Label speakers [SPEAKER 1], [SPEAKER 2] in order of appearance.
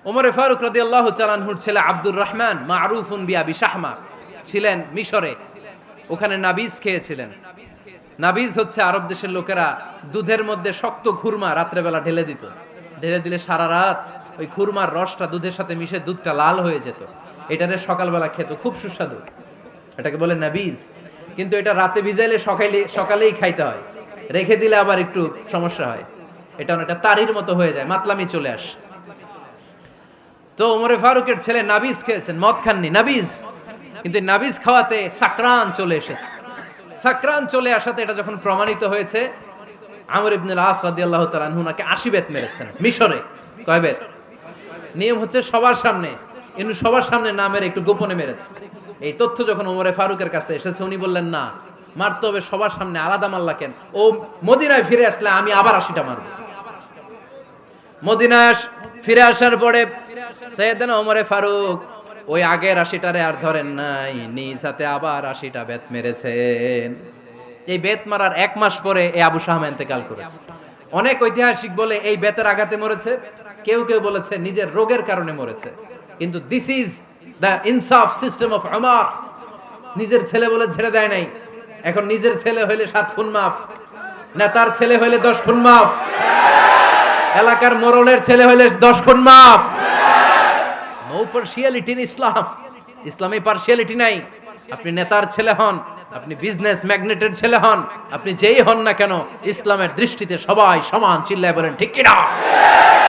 [SPEAKER 1] ওমরে ফারুক রাদিয়াল্লাহু তাআলা আনহুর ছেলে আব্দুর রহমান মারুফুন বিআবি শাহমা ছিলেন মিশরে। ওখানে নাবিজ খেয়েছিলেন। নাবিজ হচ্ছে আরব দেশের লোকেরা দুধের মধ্যে শক্ত খুরমা রাত্রেবেলা ঢেলে দিত। ঢেলে দিলে সারা রাত ওই খুরমার রসটা দুধের সাথে মিশে দুধটা লাল হয়ে যেত। এটারে সকালবেলা খেত, খুব সুস্বাদু। এটাকে বলে নাবিজ। কিন্তু এটা রাতে ভিজাইলে সকালেই খাইতে হয়, রেখে দিলে আবার একটু সমস্যা হয়। এটা অনেকটা তারির মতো হয়ে যায়, মাতলামি চলে আসে। তো ওমরে ফারুকের ছেলে নাবিজ খেয়েছেন, মদ খাননি, নাবিজ। কিন্তু নাবিজ খাওয়াতে সাকরান চলে এসেছে। সাকরান চলে আসাতে এটা যখন প্রমাণিত হয়েছে, আমর ইবনুল আস রাদিয়াল্লাহু তাআলা আনহু নাকি ৮০ বেত মেরেছেন মিশরে। কয় বেত? নিয়ম হচ্ছে সবার সামনে, কিন্তু সবার সামনে না মেরে একটু গোপনে মেরেছে। এই তথ্য যখন ওমরে ফারুকের কাছে এসেছে, উনি বললেন না, মারতে হবে সবার সামনে, আলাদা মাল্লা কেন? ও মদিনায় ফিরে আসলে আমি আবার ৮০টা মারব। মদিনায় ফিরে আসার পরে সাইয়েদনা ওমরে ফারুক ওই আগের ৮০টারে আর ধরেন নাই, নিজ হাতে আবার ৮০টা বেত মেরেছেন। এই বেত মারার ১ মাস পরে এই আবু শাহমা ইন্তেকাল করেছে। অনেক ঐতিহাসিক বলে এই বেতের আঘাতে মরেছে, কেউ কেউ বলেছে নিজের রোগের কারণে মরেছে। কিন্তু দিস ইজ দ্য ইনসাফ সিস্টেম অফ ওমর। নিজের ছেলে বলে ছেড়ে দেয় নাই। এখন নিজের ছেলে হইলে ৭ খুন মাফ, নেতার ছেলে হইলে ১০ খুন মাফ, এলাকার মোড়লের ছেলে হইলে ১০ খুন মাফ। নো পার্সিয়ালিটি ইন ইসলাম। ইসলামে পার্সিয়ালিটি নাই। আপনি নেতার ছেলে হন, আপনি বিজনেস ম্যাগনেটের ছেলে হন, আপনি যেই হন না কেন, ইসলামের দৃষ্টিতে সবাই সমান। চিল্লায় বলেন ঠিক কিনা?